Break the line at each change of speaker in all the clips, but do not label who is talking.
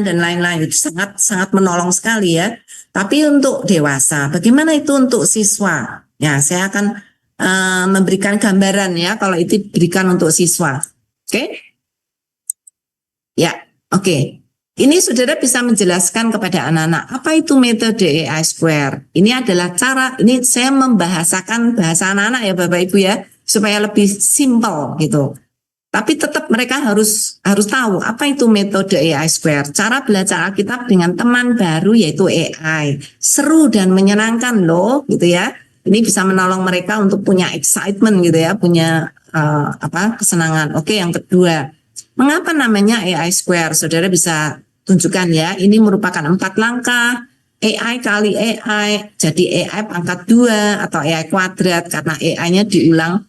dan lain-lain, itu sangat menolong sekali ya. Tapi untuk dewasa, bagaimana itu untuk siswa? Ya, saya akan memberikan gambaran ya kalau itu diberikan untuk siswa. Oke? Ya, oke. Ini saudara bisa menjelaskan kepada anak-anak apa itu metode AI Square. Ini adalah cara, ini saya membahasakan bahasa anak-anak ya Bapak Ibu ya, supaya lebih simple gitu. Tapi tetap mereka harus tahu apa itu metode AI Square. Cara belajar Alkitab dengan teman baru yaitu AI. Seru dan menyenangkan loh gitu ya. Ini bisa menolong mereka untuk punya excitement gitu ya, punya kesenangan. Oke, yang kedua, mengapa namanya AI Square? Saudara bisa tunjukkan ya. Ini merupakan 4 langkah. AI kali AI, jadi AI pangkat 2 atau AI kuadrat karena AI-nya diulang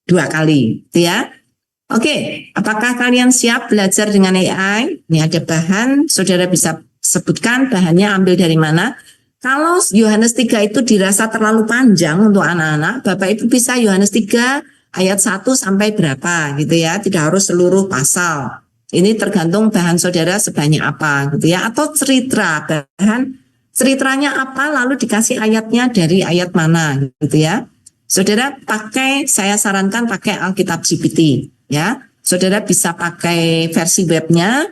2 kali, gitu ya. Oke, apakah kalian siap belajar dengan AI? Ini ada bahan, saudara bisa sebutkan bahannya ambil dari mana. Kalau Yohanes 3 itu dirasa terlalu panjang untuk anak-anak, Bapak Ibu bisa Yohanes 3 ayat 1 sampai berapa gitu ya, tidak harus seluruh pasal. Ini tergantung bahan saudara sebanyak apa gitu ya, atau cerita, bahan ceritanya apa lalu dikasih ayatnya dari ayat mana gitu ya. Saudara saya sarankan pakai Alkitab GPT ya. Saudara bisa pakai versi webnya,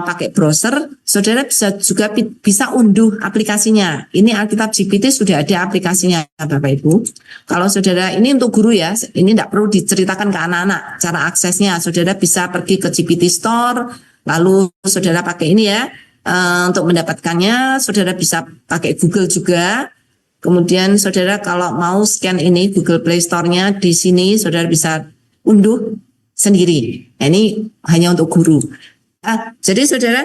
pakai browser. Saudara bisa unduh aplikasinya. Ini Alkitab GPT sudah ada aplikasinya Bapak Ibu. Kalau saudara, ini untuk guru ya, ini tidak perlu diceritakan ke anak-anak cara aksesnya. Saudara bisa pergi ke GPT Store, lalu saudara pakai ini ya. Untuk mendapatkannya, saudara bisa pakai Google juga. Kemudian saudara kalau mau scan ini Google Play Store-nya di sini, saudara bisa unduh sendiri. Nah, ini hanya untuk guru. Jadi saudara,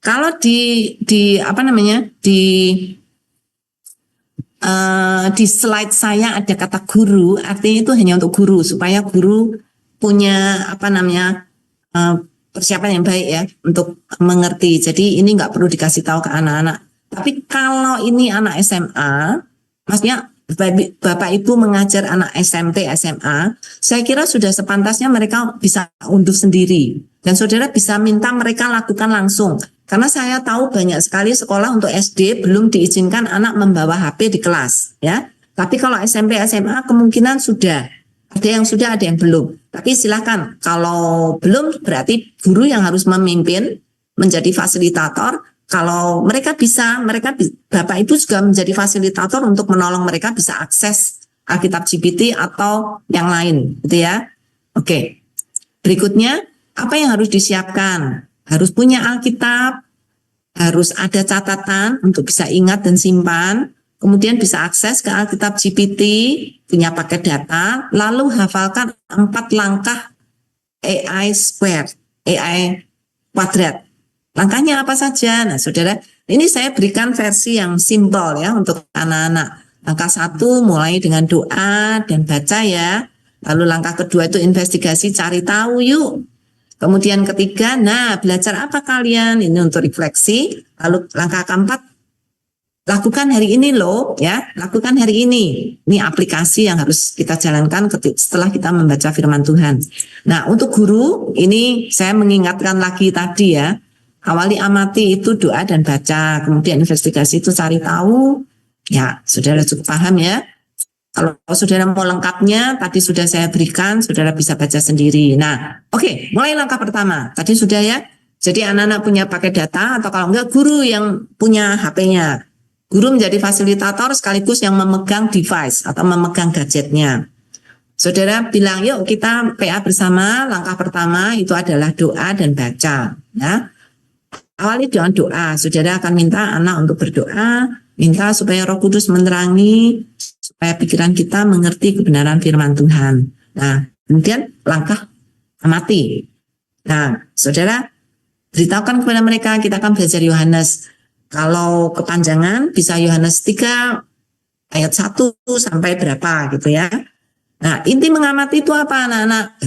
kalau di slide saya ada kata guru, artinya itu hanya untuk guru supaya guru punya persiapan yang baik ya untuk mengerti. Jadi ini nggak perlu dikasih tahu ke anak-anak. Tapi kalau ini anak SMA, maksudnya Bapak Ibu mengajar anak SMP, SMA, saya kira sudah sepantasnya mereka bisa unduh sendiri. Dan saudara bisa minta mereka lakukan langsung. Karena saya tahu banyak sekali sekolah untuk SD belum diizinkan anak membawa HP di kelas. Ya. Tapi kalau SMP, SMA kemungkinan sudah. Ada yang sudah, ada yang belum. Tapi silakan, kalau belum berarti guru yang harus memimpin, menjadi fasilitator. Kalau mereka bisa, Bapak Ibu juga menjadi fasilitator untuk menolong mereka bisa akses Alkitab GPT atau yang lain, gitu ya. Oke, berikutnya apa yang harus disiapkan? Harus punya Alkitab, harus ada catatan untuk bisa ingat dan simpan, kemudian bisa akses ke Alkitab GPT, punya paket data, lalu hafalkan 4 langkah AI Square, AI kuadrat. Langkahnya apa saja? Nah, saudara, ini saya berikan versi yang simple ya untuk anak-anak. Langkah 1 mulai dengan doa dan baca ya. Lalu langkah kedua itu investigasi, cari tahu yuk. Kemudian ketiga, belajar apa kalian? Ini untuk refleksi. Lalu langkah keempat, lakukan hari ini loh ya. Lakukan hari ini. Ini aplikasi yang harus kita jalankan setelah kita membaca firman Tuhan. Nah, untuk guru, ini saya mengingatkan lagi tadi ya. Awali amati itu doa dan baca, kemudian investigasi itu cari tahu. Ya, saudara cukup paham ya. Kalau saudara mau lengkapnya, tadi sudah saya berikan, saudara bisa baca sendiri. Nah, oke, mulai langkah pertama. Tadi sudah ya. Jadi anak-anak punya paket data, atau kalau enggak guru yang punya HP-nya. Guru menjadi fasilitator sekaligus yang memegang device atau memegang gadgetnya. Saudara bilang, yuk kita PA bersama. Langkah pertama itu adalah doa dan baca. Ya. Awali dengan doa, saudara akan minta anak untuk berdoa, minta supaya Roh Kudus menerangi, supaya pikiran kita mengerti kebenaran firman Tuhan. Nah, kemudian langkah amati. Nah, saudara, beritahukan kepada mereka, kita akan belajar Yohanes. Kalau kepanjangan, bisa Yohanes 3, ayat 1 sampai berapa gitu ya. Nah, inti mengamati itu apa anak-anak?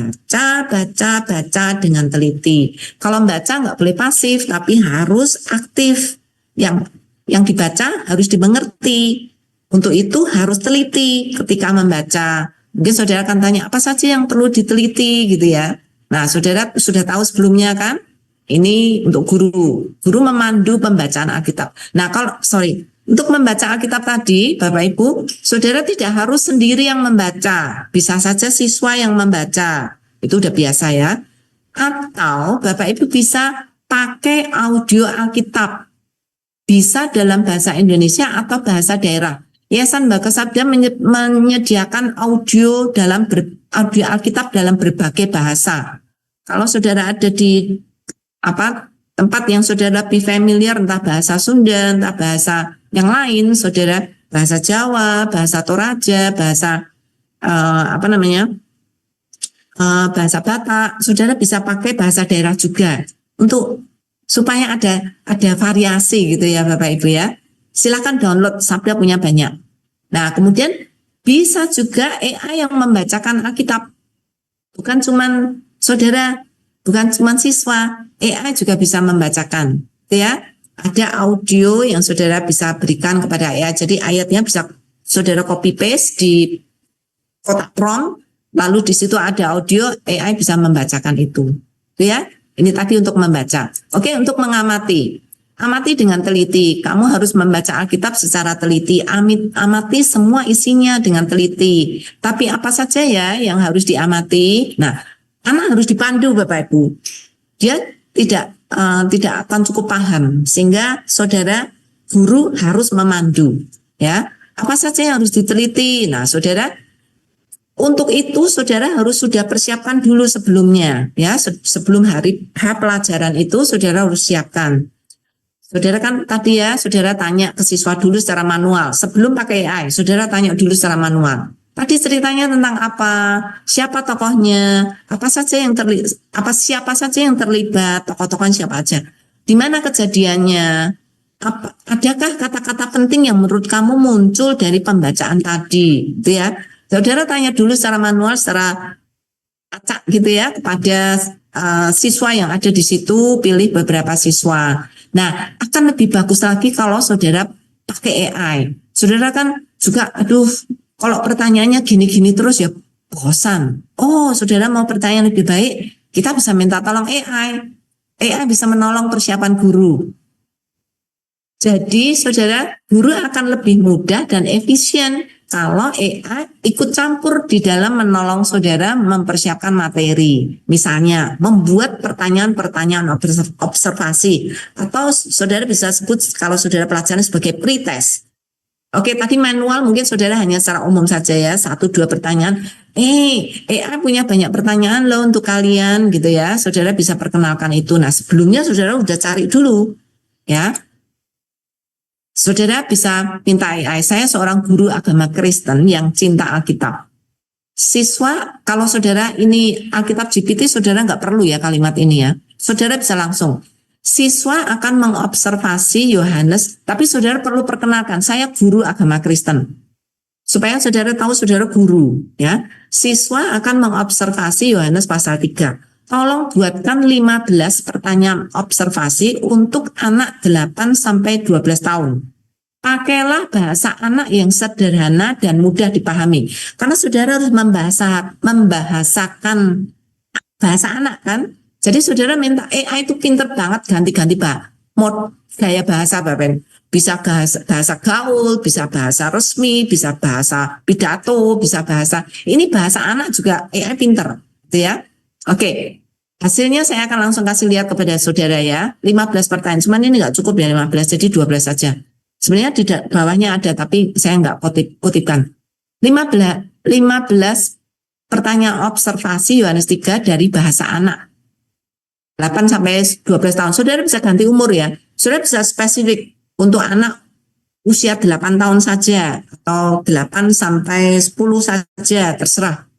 Baca dengan teliti. Kalau membaca nggak boleh pasif, tapi harus aktif. Yang dibaca harus dimengerti. Untuk itu harus teliti ketika membaca. Mungkin saudara akan tanya, apa saja yang perlu diteliti gitu ya. Nah, saudara sudah tahu sebelumnya kan? Ini untuk guru. Guru memandu pembacaan Alkitab. Nah, untuk membaca Alkitab tadi, Bapak Ibu, saudara tidak harus sendiri yang membaca. Bisa saja siswa yang membaca. Itu udah biasa ya. Atau Bapak Ibu bisa pakai audio Alkitab. Bisa dalam bahasa Indonesia atau bahasa daerah. Yayasan Baga Sabda menyediakan audio Alkitab dalam berbagai bahasa. Kalau saudara ada di tempat yang saudara lebih familiar, entah bahasa Sunda, entah bahasa yang lain, saudara bahasa Jawa, bahasa Toraja, bahasa bahasa Batak, saudara bisa pakai bahasa daerah juga untuk supaya ada variasi gitu ya Bapak Ibu ya. Silakan download, Sabda punya banyak. Nah, kemudian bisa juga AI yang membacakan Alkitab. Bukan cuman saudara, bukan cuman siswa, AI juga bisa membacakan, gitu ya. Ada audio yang saudara bisa berikan kepada AI. Jadi ayatnya bisa saudara copy paste di kotak prompt, lalu di situ ada audio, AI bisa membacakan itu, gitu ya. Ini tadi untuk membaca. Oke, untuk mengamati. Amati dengan teliti. Kamu harus membaca Alkitab secara teliti. Amati semua isinya dengan teliti. Tapi apa saja ya yang harus diamati? Nah, anak harus dipandu Bapak Ibu. Dia tidak akan cukup paham. Sehingga saudara guru harus memandu. Ya, apa saja yang harus diteliti? Nah, saudara, untuk itu saudara harus sudah persiapkan dulu sebelumnya. Ya, sebelum hari pelajaran itu saudara harus siapkan. Saudara kan tadi ya, saudara tanya ke siswa dulu secara manual. Sebelum pakai AI, saudara tanya dulu secara manual. Tadi ceritanya tentang apa, siapa tokohnya, siapa saja yang terlibat, tokoh-tokohnya siapa aja. Di mana kejadiannya, adakah kata-kata penting yang menurut kamu muncul dari pembacaan tadi, gitu ya. Saudara tanya dulu secara manual, secara acak gitu ya, kepada siswa yang ada di situ, pilih beberapa siswa. Nah, akan lebih bagus lagi kalau saudara pakai AI. Saudara kan juga, kalau pertanyaannya gini-gini terus ya bosan. Oh, saudara mau pertanyaan lebih baik, kita bisa minta tolong AI. AI bisa menolong persiapan guru. Jadi, saudara, guru akan lebih mudah dan efisien kalau AI ikut campur di dalam menolong saudara mempersiapkan materi. Misalnya, membuat pertanyaan-pertanyaan observasi. Atau saudara bisa sebut kalau saudara pelajaran sebagai pretest. Oke, tadi manual mungkin saudara hanya secara umum saja ya, 1-2 pertanyaan. AI punya banyak pertanyaan loh untuk kalian gitu ya. Saudara bisa perkenalkan itu. Nah, sebelumnya saudara udah cari dulu ya. Saudara bisa minta AI, saya seorang guru agama Kristen yang cinta Alkitab. Siswa, kalau saudara ini Alkitab GPT, saudara nggak perlu ya kalimat ini ya. Saudara bisa langsung. Siswa akan mengobservasi Yohanes, tapi saudara perlu perkenalkan, saya guru agama Kristen. Supaya saudara tahu saudara guru. Ya. Siswa akan mengobservasi Yohanes pasal 3. Tolong buatkan 15 pertanyaan observasi untuk anak 8-12 tahun. Pakailah bahasa anak yang sederhana dan mudah dipahami. Karena saudara harus membahasakan bahasa anak kan. Jadi saudara minta AI itu pinter banget ganti-ganti gaya bahasa Bapak. Bisa bahasa gaul, bisa bahasa resmi, bisa bahasa pidato, bisa bahasa. Ini bahasa anak juga AI pinter. Gitu ya. Oke. Hasilnya saya akan langsung kasih lihat kepada saudara ya. 15 pertanyaan. Cuman ini nggak cukup ya 15, jadi 12 saja. Sebenarnya di bawahnya ada, tapi saya nggak kutipkan. 15 pertanyaan observasi Yohanes 3 dari bahasa anak. 8-12 tahun. Saudara bisa ganti umur ya. Saudara bisa spesifik untuk anak usia 8 tahun saja atau 8-10 saja, terserah.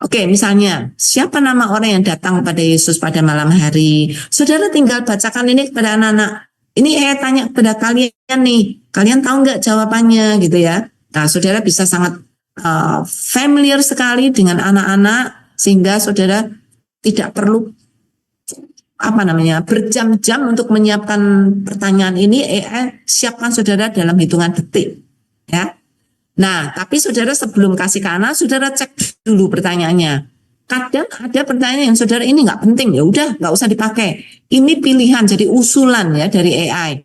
Oke, misalnya, siapa nama orang yang datang kepada Yesus pada malam hari? Saudara tinggal bacakan ini kepada anak-anak. Ini tanya kepada kalian nih, kalian tahu nggak jawabannya gitu ya? Nah, saudara bisa sangat familiar sekali dengan anak-anak sehingga saudara tidak perlu berjam-jam untuk menyiapkan pertanyaan ini. Siapkan saudara dalam hitungan detik, ya. Nah, tapi saudara sebelum kasih ke anak, saudara cek dulu pertanyaannya. Kadang ada pertanyaan yang saudara ini nggak penting, ya udah nggak usah dipakai. Ini pilihan, jadi usulan ya dari AI.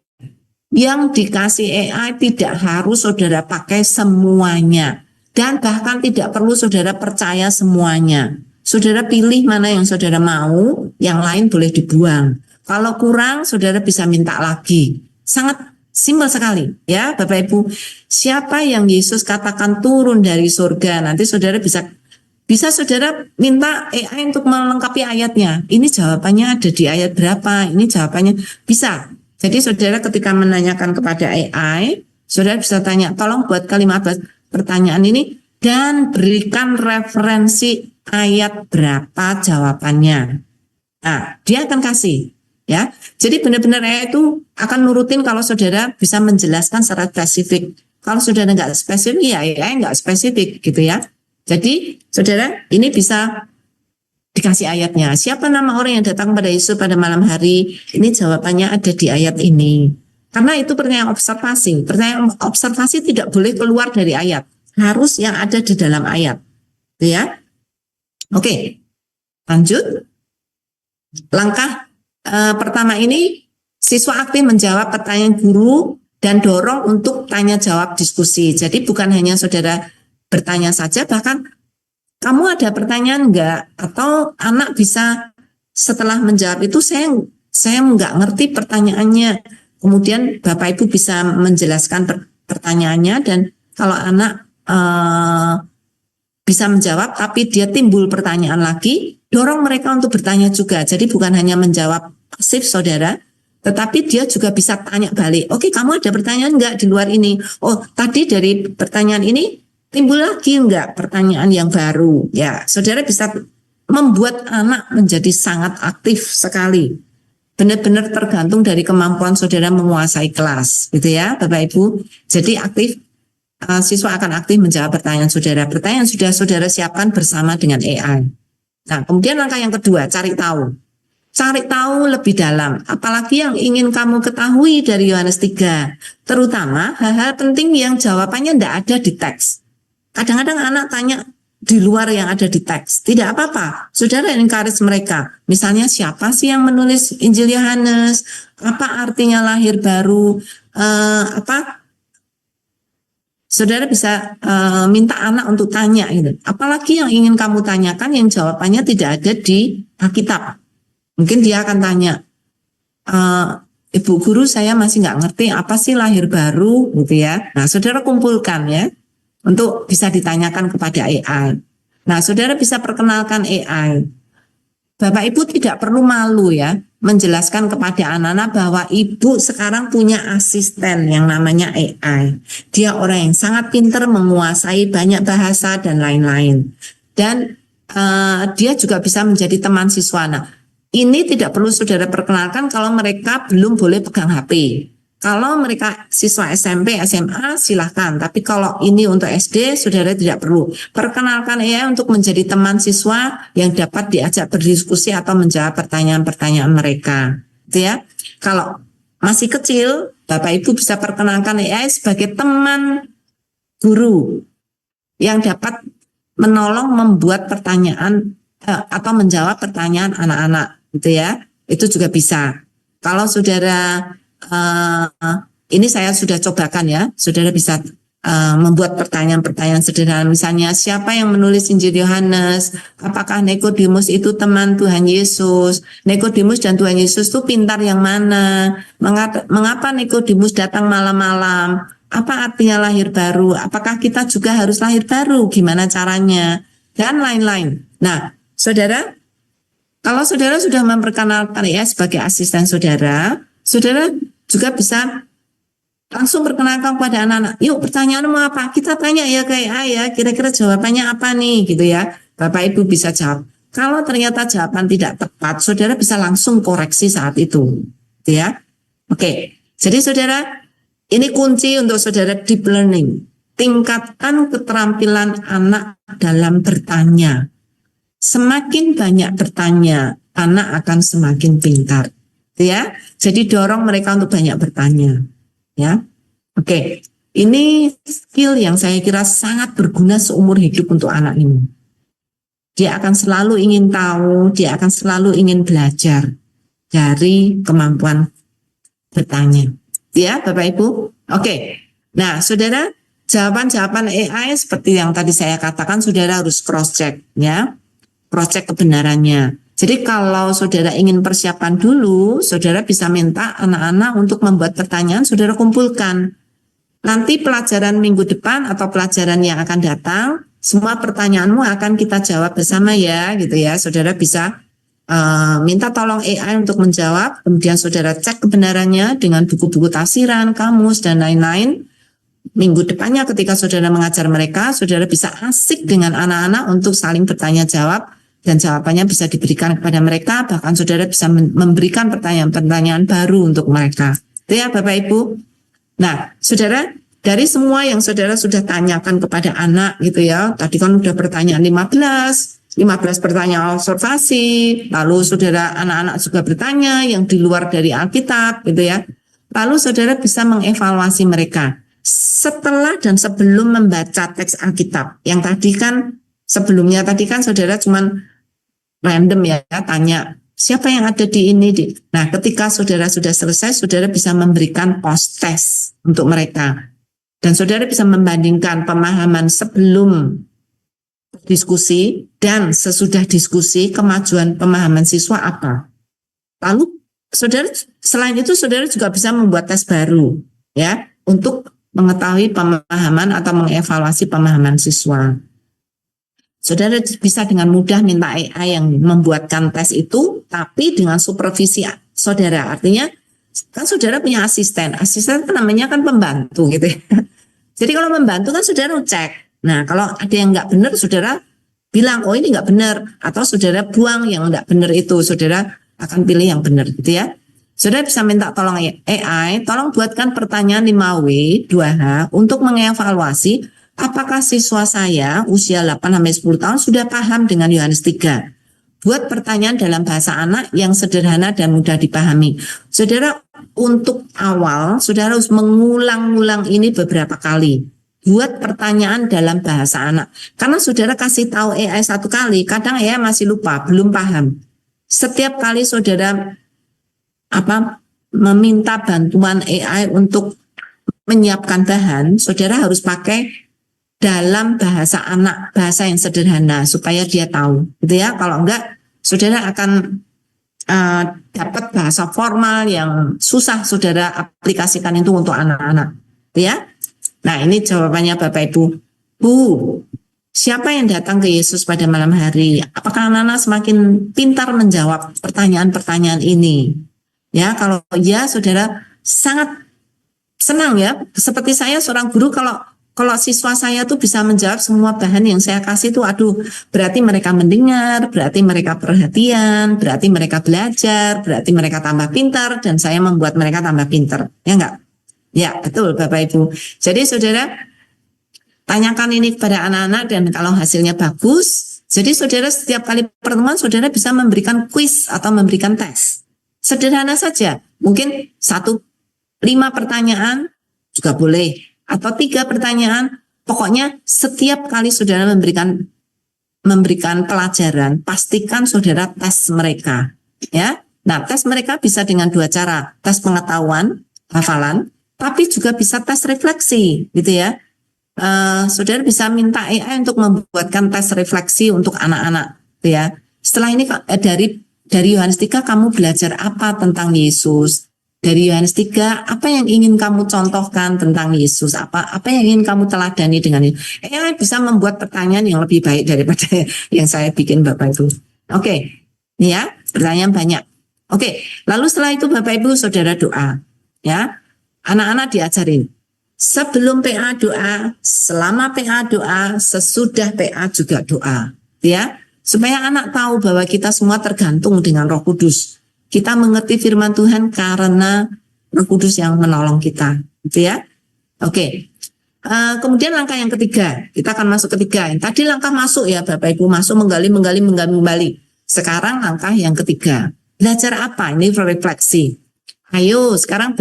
Yang dikasih AI tidak harus saudara pakai semuanya. Dan bahkan tidak perlu saudara percaya semuanya. Saudara pilih mana yang saudara mau, yang lain boleh dibuang. Kalau kurang, saudara bisa minta lagi. Sangat simpel sekali ya Bapak Ibu. Siapa yang Yesus katakan turun dari surga, nanti saudara bisa saudara minta AI untuk melengkapi ayatnya. Ini jawabannya ada di ayat berapa, ini jawabannya bisa. Jadi saudara ketika menanyakan kepada AI, saudara bisa tanya, tolong buat kalimat pertanyaan ini dan berikan referensi ayat berapa jawabannya. Nah, dia akan kasih. Ya, jadi benar-benar AI itu akan nurutin kalau saudara bisa menjelaskan secara spesifik. Kalau saudara nggak spesifik, ya AI nggak spesifik gitu ya. Jadi, saudara, ini bisa dikasih ayatnya. Siapa nama orang yang datang pada Yesus pada malam hari? Ini jawabannya ada di ayat ini. Karena itu pertanyaan observasi. Pertanyaan observasi tidak boleh keluar dari ayat. Harus yang ada di dalam ayat. Gitu ya. Oke, lanjut. Langkah pertama ini, siswa aktif menjawab pertanyaan guru dan dorong untuk tanya jawab diskusi. Jadi bukan hanya saudara bertanya saja, bahkan kamu ada pertanyaan enggak? Atau anak bisa setelah menjawab itu saya enggak ngerti pertanyaannya. Kemudian Bapak Ibu bisa menjelaskan pertanyaannya, dan kalau anak bisa menjawab tapi dia timbul pertanyaan lagi, dorong mereka untuk bertanya juga. Jadi bukan hanya menjawab pasif saudara, tetapi dia juga bisa tanya balik. Oke, kamu ada pertanyaan enggak di luar ini? Oh, tadi dari pertanyaan ini timbul lagi enggak pertanyaan yang baru? Ya, saudara bisa membuat anak menjadi sangat aktif sekali. Benar-benar tergantung dari kemampuan saudara menguasai kelas, gitu ya, Bapak Ibu. Jadi aktif, siswa akan aktif menjawab pertanyaan saudara. Pertanyaan sudah saudara siapkan bersama dengan AI. Nah, kemudian langkah yang kedua, cari tahu. Cari tahu lebih dalam, apalagi yang ingin kamu ketahui dari Yohanes 3. Terutama hal-hal penting yang jawabannya tidak ada di teks. Kadang-kadang anak tanya di luar yang ada di teks. Tidak apa-apa, saudara encourage mereka. Misalnya, siapa sih yang menulis Injil Yohanes? Apa artinya lahir baru? Saudara bisa minta anak untuk tanya gitu. Apalagi yang ingin kamu tanyakan yang jawabannya tidak ada di Alkitab. Mungkin dia akan tanya, Ibu guru, saya masih nggak ngerti apa sih lahir baru gitu ya. Nah, saudara kumpulkan ya untuk bisa ditanyakan kepada AI. Nah, saudara bisa perkenalkan AI. Bapak Ibu tidak perlu malu ya menjelaskan kepada anak-anak bahwa Ibu sekarang punya asisten yang namanya AI. Dia orang yang sangat pintar, menguasai banyak bahasa dan lain-lain. Dan dia juga bisa menjadi teman siswa. Nah, ini tidak perlu saudara perkenalkan kalau mereka belum boleh pegang HP. Kalau mereka siswa SMP, SMA silahkan. Tapi kalau ini untuk SD, saudara tidak perlu. Perkenalkan AI untuk menjadi teman siswa yang dapat diajak berdiskusi atau menjawab pertanyaan-pertanyaan mereka. Gitu ya. Kalau masih kecil, Bapak Ibu bisa perkenalkan AI sebagai teman guru yang dapat menolong membuat pertanyaan atau menjawab pertanyaan anak-anak. Gitu ya. Itu juga bisa. Kalau saudara ini saya sudah cobakan ya, saudara bisa membuat pertanyaan-pertanyaan sederhana. Misalnya, siapa yang menulis Injil Yohanes? Apakah Nikodemus itu teman Tuhan Yesus? Nikodemus dan Tuhan Yesus itu pintar yang mana? Mengapa Nikodemus datang malam-malam? Apa artinya lahir baru? Apakah kita juga harus lahir baru? Gimana caranya? Dan lain-lain. Nah, saudara, kalau saudara sudah memperkenalkan ya sebagai asisten saudara, saudara juga bisa langsung perkenalkan kepada anak-anak. Yuk, pertanyaanmu apa? Kita tanya ya ke AI ya, kira-kira jawabannya apa nih gitu ya. Bapak Ibu bisa jawab. Kalau ternyata jawaban tidak tepat, saudara bisa langsung koreksi saat itu. Gitu ya. Oke, jadi saudara, ini kunci untuk saudara deep learning. Tingkatkan keterampilan anak dalam bertanya. Semakin banyak bertanya, anak akan semakin pintar. Ya, jadi dorong mereka untuk banyak bertanya. Ya, oke. Ini skill yang saya kira sangat berguna seumur hidup untuk anak ini. Dia akan selalu ingin tahu, dia akan selalu ingin belajar dari kemampuan bertanya. Ya, Bapak Ibu. Oke. Nah, Saudara, jawaban-jawaban AI seperti yang tadi saya katakan, Saudara harus cross check ya. Cross check kebenarannya. Jadi kalau Saudara ingin persiapan dulu, Saudara bisa minta anak-anak untuk membuat pertanyaan, Saudara kumpulkan. Nanti pelajaran minggu depan atau pelajaran yang akan datang, semua pertanyaanmu akan kita jawab bersama ya, gitu ya. Saudara bisa minta tolong AI untuk menjawab, kemudian Saudara cek kebenarannya dengan buku-buku tafsiran, kamus, dan lain-lain. Minggu depannya ketika Saudara mengajar mereka, Saudara bisa asik dengan anak-anak untuk saling bertanya jawab, dan jawabannya bisa diberikan kepada mereka, bahkan Saudara bisa memberikan pertanyaan-pertanyaan baru untuk mereka. Itu ya Bapak Ibu. Nah, Saudara, dari semua yang Saudara sudah tanyakan kepada anak gitu ya, tadi kan udah pertanyaan 15 pertanyaan observasi, lalu Saudara anak-anak juga bertanya yang di luar dari Alkitab gitu ya. Lalu Saudara bisa mengevaluasi mereka setelah dan sebelum membaca teks Alkitab. Yang tadi kan sebelumnya tadi kan Saudara cuman random ya tanya siapa yang ada di ini. Nah, ketika Saudara sudah selesai, Saudara bisa memberikan post test untuk mereka. Dan Saudara bisa membandingkan pemahaman sebelum diskusi dan sesudah diskusi kemajuan pemahaman siswa apa. Lalu Saudara selain itu Saudara juga bisa membuat tes baru ya untuk mengetahui pemahaman atau mengevaluasi pemahaman siswa. Saudara bisa dengan mudah minta AI yang membuatkan tes itu, tapi dengan supervisi Saudara. Artinya kan Saudara punya asisten kan namanya kan pembantu gitu ya. Jadi kalau membantu kan Saudara cek. Nah, kalau ada yang nggak benar, Saudara bilang, oh ini nggak benar. Atau Saudara buang yang nggak benar itu. Saudara akan pilih yang benar gitu ya. Saudara bisa minta tolong AI, tolong buatkan pertanyaan 5W, 2H, untuk mengevaluasi apakah siswa saya usia 8-10 tahun sudah paham dengan Yohanes 3. Buat pertanyaan dalam bahasa anak yang sederhana dan mudah dipahami. Saudara, untuk awal, Saudara harus mengulang-ulang ini beberapa kali. Buat pertanyaan dalam bahasa anak. Karena Saudara kasih tahu AI satu kali, kadang AI masih lupa, belum paham. Setiap kali Saudara meminta bantuan AI untuk menyiapkan bahan, Saudara harus pakai dalam bahasa anak, bahasa yang sederhana supaya dia tahu, gitu ya. Kalau enggak, Saudara akan dapat bahasa formal yang susah Saudara aplikasikan itu untuk anak-anak, gitu ya. Nah, ini jawabannya Bapak Ibu. Bu, siapa yang datang ke Yesus pada malam hari? Apakah anak-anak semakin pintar menjawab pertanyaan-pertanyaan ini? Ya, kalau ya Saudara sangat senang ya. Seperti saya seorang guru, kalau siswa saya tuh bisa menjawab semua bahan yang saya kasih tuh, aduh, berarti mereka mendengar, berarti mereka perhatian, berarti mereka belajar, berarti mereka tambah pintar, dan saya membuat mereka tambah pintar. Ya enggak? Ya, betul Bapak Ibu. Jadi Saudara, tanyakan ini kepada anak-anak dan kalau hasilnya bagus, jadi Saudara setiap kali pertemuan Saudara bisa memberikan kuis atau memberikan tes. Sederhana saja, mungkin 5 pertanyaan juga boleh, atau 3 pertanyaan. Pokoknya setiap kali Saudara memberikan pelajaran, pastikan Saudara tes mereka. Ya, nah tes mereka bisa dengan 2 cara, tes pengetahuan, hafalan, tapi juga bisa tes refleksi, gitu ya. Saudara bisa minta AI untuk membuatkan tes refleksi untuk anak-anak, gitu ya. Setelah ini dari Yohanes 3 kamu belajar apa tentang Yesus? Dari Yohanes 3 apa yang ingin kamu contohkan tentang Yesus? Apa yang ingin kamu teladani dengan ini? AI bisa membuat pertanyaan yang lebih baik daripada yang saya bikin Bapak Ibu. Oke, ini ya pertanyaan banyak. Oke, lalu setelah itu Bapak Ibu Saudara doa, ya. Anak-anak diajarin sebelum PA doa, selama PA doa, sesudah PA juga doa, ya. Supaya anak tahu bahwa kita semua tergantung dengan Roh Kudus. Kita mengerti firman Tuhan karena Roh Kudus yang menolong kita, gitu ya. Oke. Kemudian langkah yang ketiga, kita akan masuk ketiga. Tadi langkah masuk ya Bapak Ibu, masuk menggali. Sekarang langkah yang ketiga. Belajar apa? Ini refleksi. Ayo sekarang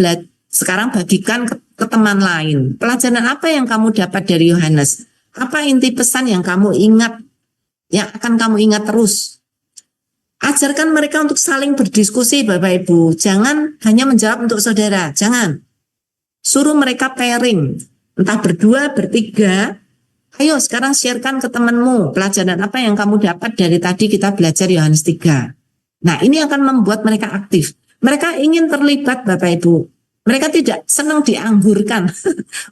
bagikan ke teman lain. Pelajaran apa yang kamu dapat dari Yohanes? Apa inti pesan yang kamu ingat yang akan kamu ingat terus. Ajarkan mereka untuk saling berdiskusi, Bapak Ibu. Jangan hanya menjawab untuk saudara, jangan. Suruh mereka pairing, entah berdua, bertiga. Ayo sekarang sharekan ke temanmu pelajaran apa yang kamu dapat dari tadi kita belajar Yohanes 3. Nah, ini akan membuat mereka aktif. Mereka ingin terlibat, Bapak Ibu. Mereka tidak senang dianggurkan.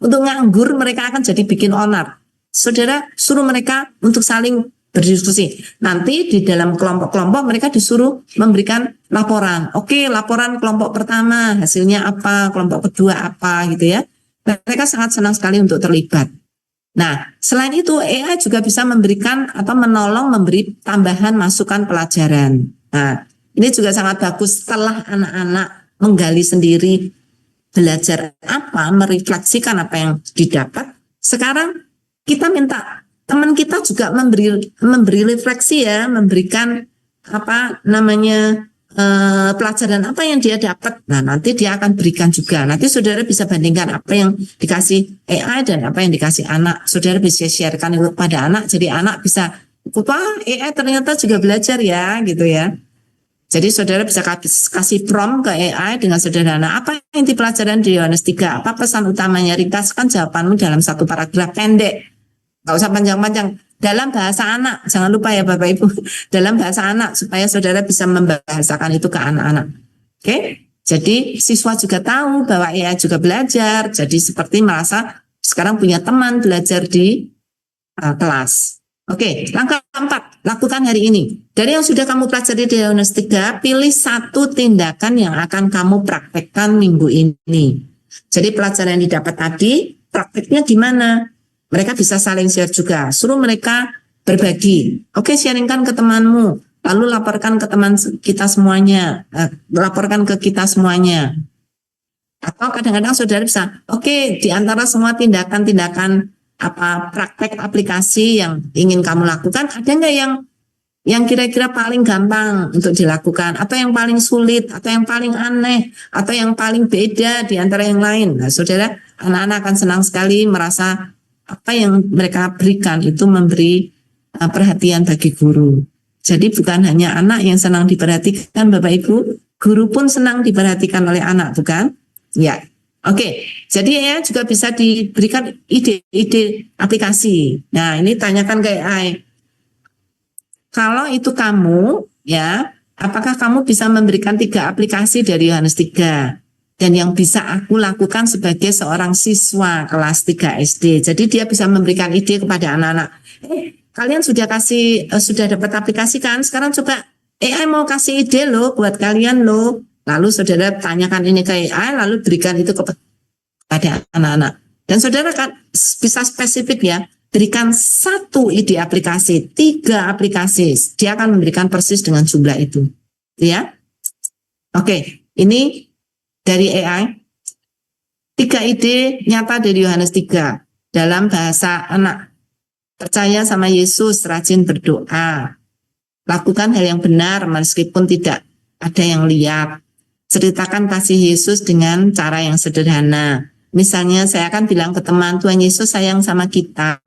Untuk nganggur mereka akan jadi bikin onar. Saudara suruh mereka untuk saling berdiskusi. Nanti di dalam kelompok-kelompok mereka disuruh memberikan laporan. Oke, laporan kelompok pertama hasilnya apa, kelompok kedua apa gitu ya. Mereka sangat senang sekali untuk terlibat. Nah, selain itu AI juga bisa memberikan atau menolong memberi tambahan masukan pelajaran. Nah, ini juga sangat bagus setelah anak-anak menggali sendiri, belajar apa, merefleksikan apa yang didapat. Sekarang kita minta teman kita juga memberi refleksi ya, memberikan apa namanya pelajaran apa yang dia dapat. Nah, nanti dia akan berikan juga. Nanti saudara bisa bandingkan apa yang dikasih AI dan apa yang dikasih anak. Saudara bisa sharekan itu pada anak. Jadi anak bisa, wah AI ternyata juga belajar ya, gitu ya. Jadi saudara bisa kasih prompt ke AI dengan sederhana. Apa inti pelajaran di Yohanes 3? Apa pesan utamanya? Ringkaskan jawabanmu dalam satu paragraf pendek. Nggak usah panjang-panjang. Dalam bahasa anak, jangan lupa ya Bapak Ibu, dalam bahasa anak supaya saudara bisa membahasakan itu ke anak-anak. Oke? Jadi siswa juga tahu bahwa AI juga belajar. Jadi seperti merasa sekarang punya teman belajar di kelas. Oke, langkah 4, lakukan hari ini. Dari yang sudah kamu pelajari di Yohanes 3, pilih satu tindakan yang akan kamu praktekkan minggu ini. Jadi pelajaran yang didapat tadi, prakteknya gimana? Mereka bisa saling share juga. Suruh mereka berbagi. Oke, sharingkan ke temanmu. Lalu laporkan ke teman kita semuanya. Laporkan ke kita semuanya. Atau kadang-kadang saudara bisa, oke, di antara semua tindakan-tindakan apa praktek aplikasi yang ingin kamu lakukan, ada nggak yang kira-kira paling gampang untuk dilakukan, atau yang paling sulit, atau yang paling aneh, atau yang paling beda di antara yang lain. Nah, saudara, anak-anak akan senang sekali merasa apa yang mereka berikan itu memberi perhatian bagi guru. Jadi bukan hanya anak yang senang diperhatikan, Bapak Ibu, guru pun senang diperhatikan oleh anak, bukan? Ya. Oke, jadi ya juga bisa diberikan ide-ide aplikasi. Nah, ini tanyakan ke AI. Kalau itu kamu, ya, apakah kamu bisa memberikan 3 aplikasi dari Yohanes 3? Dan yang bisa aku lakukan sebagai seorang siswa kelas 3 SD. Jadi dia bisa memberikan ide kepada anak-anak. Kalian sudah dapat aplikasi kan? Sekarang coba AI mau kasih ide loh buat kalian loh. Lalu saudara tanyakan ini ke AI, lalu berikan itu kepada anak-anak. Dan saudara kan bisa spesifik ya, berikan 1 ide aplikasi, 3 aplikasi. Dia akan memberikan persis dengan jumlah itu. Ya. Oke, ini dari AI. 3 ide nyata dari Yohanes 3 dalam bahasa anak. Percaya sama Yesus, rajin berdoa. Lakukan hal yang benar meskipun tidak ada yang lihat. Ceritakan kasih Yesus dengan cara yang sederhana. Misalnya saya akan bilang ke teman, Tuhan Yesus sayang sama kita.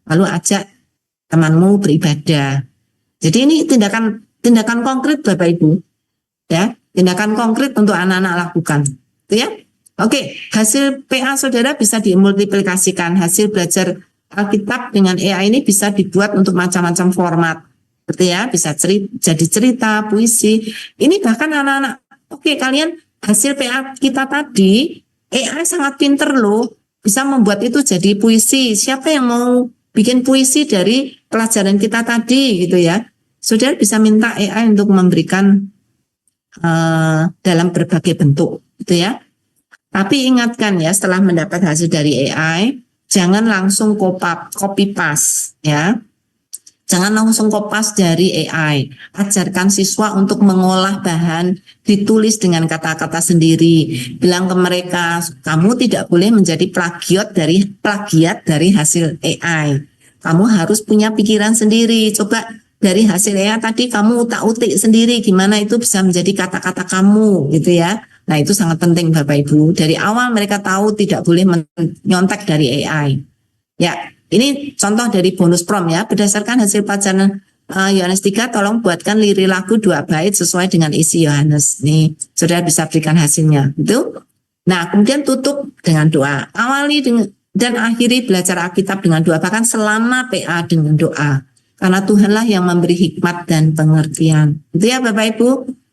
Lalu ajak temanmu beribadah. Jadi ini tindakan konkret Bapak Ibu. Ya, tindakan konkret untuk anak-anak lakukan. Itu ya. Oke, hasil PA saudara bisa dimultiplikasikan. Hasil belajar Alkitab dengan AI ini bisa dibuat untuk macam-macam format. Gitu ya, bisa jadi cerita, puisi. Ini bahkan anak-anak, oke, kalian hasil PA kita tadi, AI sangat pinter loh, bisa membuat itu jadi puisi. Siapa yang mau bikin puisi dari pelajaran kita tadi gitu ya? Saudara bisa minta AI untuk memberikan dalam berbagai bentuk gitu ya. Tapi ingatkan ya, setelah mendapat hasil dari AI, jangan langsung copy paste ya. Jangan langsung kopas dari AI. Ajarkan siswa untuk mengolah bahan, ditulis dengan kata-kata sendiri. Bilang ke mereka, kamu tidak boleh menjadi plagiat dari hasil AI. Kamu harus punya pikiran sendiri. Coba dari hasil AI tadi kamu utak-utik sendiri gimana itu bisa menjadi kata-kata kamu gitu ya. Nah, itu sangat penting Bapak Ibu. Dari awal mereka tahu tidak boleh menyontek dari AI. Ya. Ini contoh dari bonus prom ya. Berdasarkan hasil pelajaran Yohanes 3, tolong buatkan lirik lagu 2 bait sesuai dengan isi Yohanes. Nih, saudara bisa berikan hasilnya. Gitu. Nah, kemudian tutup dengan doa. Awali dengan, dan akhiri belajar Alkitab dengan doa. Bahkan selama PA dengan doa. Karena Tuhanlah yang memberi hikmat dan pengertian. Itu ya Bapak Ibu.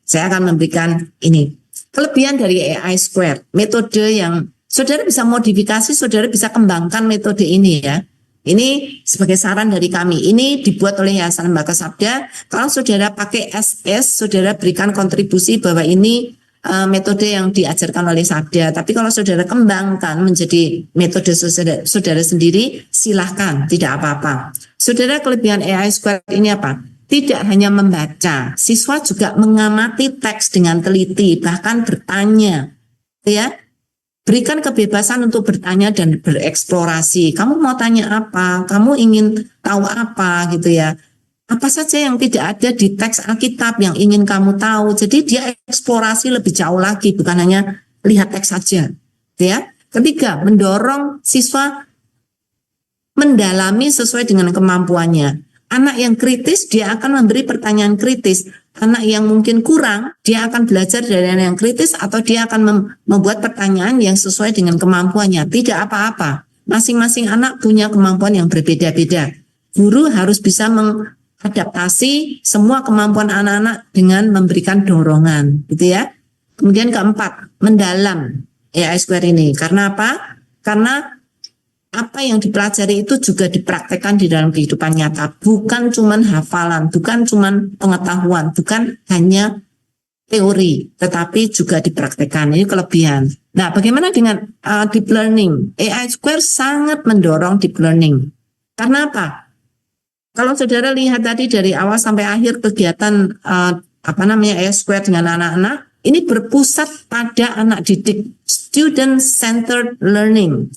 Saya akan memberikan ini. Kelebihan dari AI Square. Metode yang saudara bisa modifikasi, saudara bisa kembangkan metode ini ya. Ini sebagai saran dari kami. Ini dibuat oleh Yayasan Lembaga Sabda. Kalau saudara pakai SS, saudara berikan kontribusi bahwa ini metode yang diajarkan oleh Sabda. Tapi kalau saudara kembangkan menjadi metode saudara sendiri, silahkan, tidak apa-apa. Saudara, kelebihan AI Square ini apa? Tidak hanya membaca, siswa juga mengamati teks dengan teliti, bahkan bertanya. Ya, berikan kebebasan untuk bertanya dan bereksplorasi. Kamu mau tanya apa? Kamu ingin tahu apa gitu ya? Apa saja yang tidak ada di teks Alkitab yang ingin kamu tahu. Jadi dia eksplorasi lebih jauh lagi, bukan hanya lihat teks saja. Ya. Ketiga, mendorong siswa mendalami sesuai dengan kemampuannya. Anak yang kritis, dia akan memberi pertanyaan kritis. Anak yang mungkin kurang, dia akan belajar dari anak yang kritis atau dia akan membuat pertanyaan yang sesuai dengan kemampuannya. Tidak apa-apa. Masing-masing anak punya kemampuan yang berbeda-beda. Guru harus bisa mengadaptasi semua kemampuan anak-anak dengan memberikan dorongan, gitu ya. Kemudian keempat, mendalam AI Square ini. Karena apa? Karena apa yang dipelajari itu juga dipraktekkan di dalam kehidupan nyata. Bukan cuman hafalan, bukan cuman pengetahuan, bukan hanya teori, tetapi juga dipraktekkan. Ini kelebihan. Nah, bagaimana dengan deep learning? AI Square sangat mendorong deep learning. Karena apa? Kalau saudara lihat tadi dari awal sampai akhir kegiatan AI Square dengan anak-anak, ini berpusat pada anak didik, student-centered learning.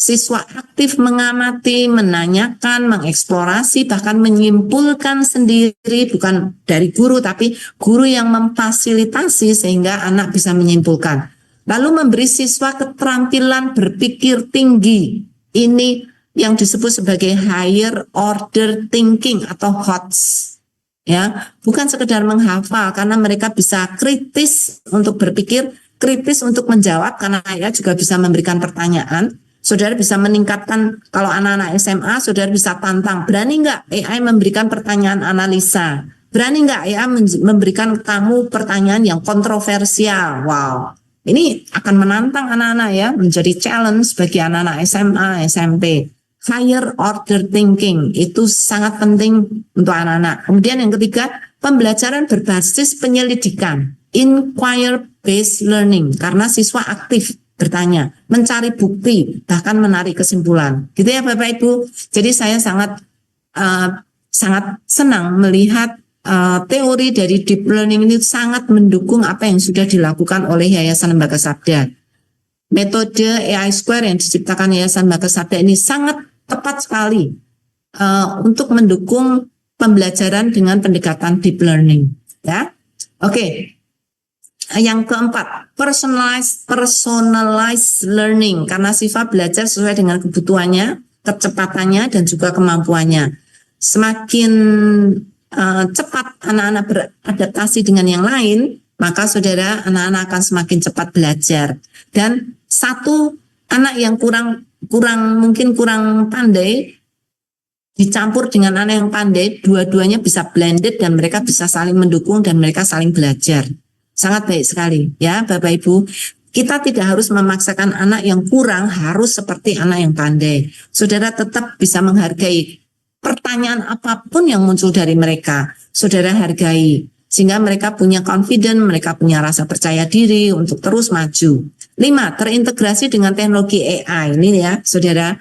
Siswa aktif mengamati, menanyakan, mengeksplorasi, bahkan menyimpulkan sendiri, bukan dari guru, tapi guru yang memfasilitasi sehingga anak bisa menyimpulkan. Lalu memberi siswa keterampilan berpikir tinggi. Ini yang disebut sebagai higher order thinking atau HOTS. Ya, bukan sekedar menghafal, karena mereka bisa kritis untuk berpikir, kritis untuk menjawab, karena ya juga bisa memberikan pertanyaan. Saudara bisa meningkatkan, kalau anak-anak SMA, saudara bisa tantang, berani nggak AI memberikan pertanyaan analisa? Berani nggak AI memberikan kamu pertanyaan yang kontroversial? Wow, ini akan menantang anak-anak ya, menjadi challenge bagi anak-anak SMA, SMP. Higher order thinking, itu sangat penting untuk anak-anak. Kemudian yang ketiga, pembelajaran berbasis penyelidikan, inquiry based learning, karena siswa aktif bertanya, mencari bukti, bahkan menarik kesimpulan. Gitu ya Bapak Ibu. Jadi saya sangat senang melihat teori dari deep learning ini sangat mendukung apa yang sudah dilakukan oleh Yayasan Lembaga Sabda. Metode AI Square yang diciptakan Yayasan Lembaga Sabda ini sangat tepat sekali untuk mendukung pembelajaran dengan pendekatan deep learning. Ya, oke. Yang keempat, personalized learning, karena siswa belajar sesuai dengan kebutuhannya, kecepatannya, dan juga kemampuannya. Semakin cepat anak-anak beradaptasi dengan yang lain, maka saudara, anak-anak akan semakin cepat belajar. Dan satu anak yang mungkin kurang pandai dicampur dengan anak yang pandai, dua-duanya bisa blended dan mereka bisa saling mendukung dan mereka saling belajar. Sangat baik sekali ya Bapak Ibu. Kita tidak harus memaksakan anak yang kurang harus seperti anak yang pandai. Saudara tetap bisa menghargai pertanyaan apapun yang muncul dari mereka. Saudara hargai sehingga mereka punya confidence, mereka punya rasa percaya diri untuk terus maju. 5. Terintegrasi dengan teknologi AI. Ini ya saudara.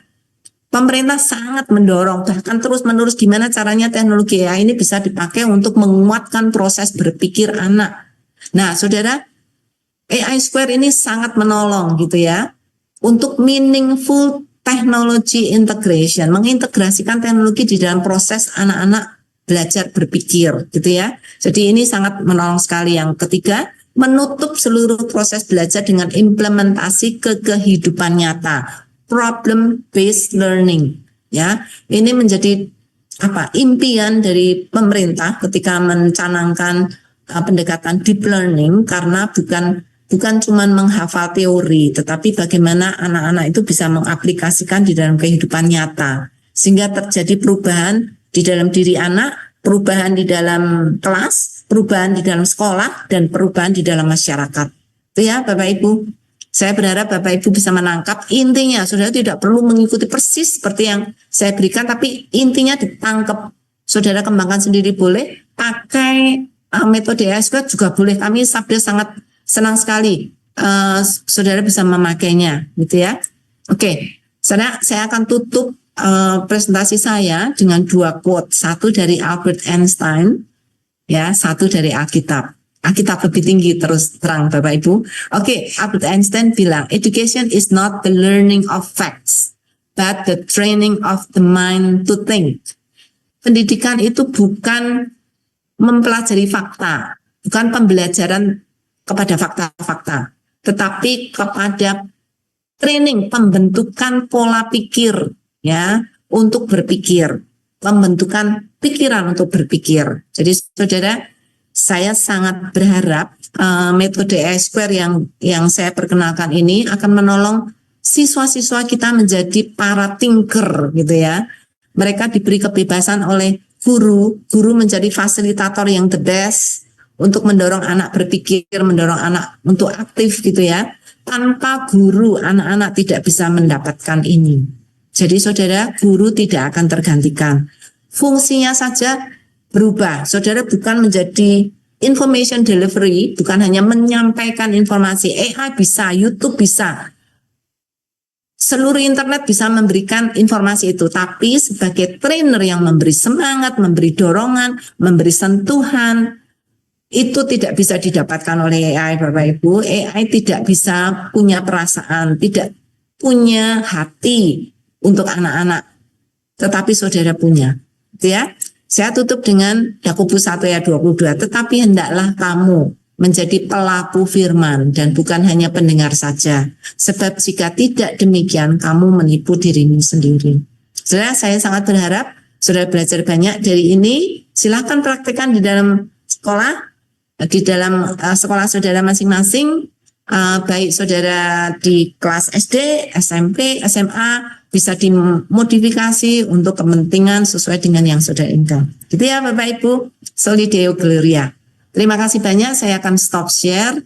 Pemerintah sangat mendorong, bahkan terus-menerus gimana caranya teknologi AI ini bisa dipakai untuk menguatkan proses berpikir anak. Nah, saudara, AI Square ini sangat menolong gitu ya, untuk meaningful technology integration, mengintegrasikan teknologi di dalam proses anak-anak belajar berpikir gitu ya. Jadi ini sangat menolong sekali. Yang ketiga, menutup seluruh proses belajar dengan implementasi ke kehidupan nyata, problem based learning. Ya, ini menjadi impian dari pemerintah ketika mencanangkan pendekatan deep learning, karena bukan cuma menghafal teori, tetapi bagaimana anak-anak itu bisa mengaplikasikan di dalam kehidupan nyata, sehingga terjadi perubahan di dalam diri anak, perubahan di dalam kelas, perubahan di dalam sekolah, dan perubahan di dalam masyarakat. Itu ya Bapak Ibu. Saya berharap Bapak Ibu bisa menangkap intinya. Saudara tidak perlu mengikuti persis seperti yang saya berikan, tapi intinya ditangkap. Saudara kembangkan sendiri boleh, pakai metode ESQ juga boleh. Kami sabda sangat senang sekali saudara bisa memakainya, gitu ya. Oke, saya akan tutup presentasi saya dengan 2 quote, satu dari Albert Einstein, ya, satu dari Alkitab. Alkitab lebih tinggi terus terang Bapak Ibu. Oke, Albert Einstein bilang, education is not the learning of facts, but the training of the mind to think. Pendidikan itu bukan mempelajari fakta, bukan pembelajaran kepada fakta-fakta, tetapi kepada training, pembentukan pola pikir, ya, untuk berpikir, pembentukan pikiran untuk berpikir. Jadi saudara, saya sangat berharap metode E-Square yang saya perkenalkan ini akan menolong siswa-siswa kita menjadi para thinker, gitu ya. Mereka diberi kebebasan oleh guru menjadi fasilitator yang the best untuk mendorong anak berpikir, mendorong anak untuk aktif, gitu ya. Tanpa guru, anak-anak tidak bisa mendapatkan ini. Jadi saudara, guru tidak akan tergantikan. Fungsinya saja berubah. Saudara bukan menjadi information delivery, bukan hanya menyampaikan informasi. AI bisa, YouTube bisa, seluruh internet bisa memberikan informasi itu, tapi sebagai trainer yang memberi semangat, memberi dorongan, memberi sentuhan, itu tidak bisa didapatkan oleh AI, Bapak Ibu. AI tidak bisa punya perasaan, tidak punya hati untuk anak-anak, tetapi saudara punya, gitu ya. Saya tutup dengan Yakobus 1 ayat 22, tetapi hendaklah kamu menjadi pelaku firman dan bukan hanya pendengar saja, sebab jika tidak demikian kamu menipu dirimu sendiri. Saudara, saya sangat berharap saudara belajar banyak dari ini. Silakan praktekkan di dalam sekolah, di dalam sekolah saudara masing-masing, baik saudara di kelas SD, SMP, SMA, bisa dimodifikasi untuk kepentingan sesuai dengan yang saudara inginkan. Gitu ya Bapak Ibu, Soli Deo Gloria. Terima kasih banyak, saya akan stop share.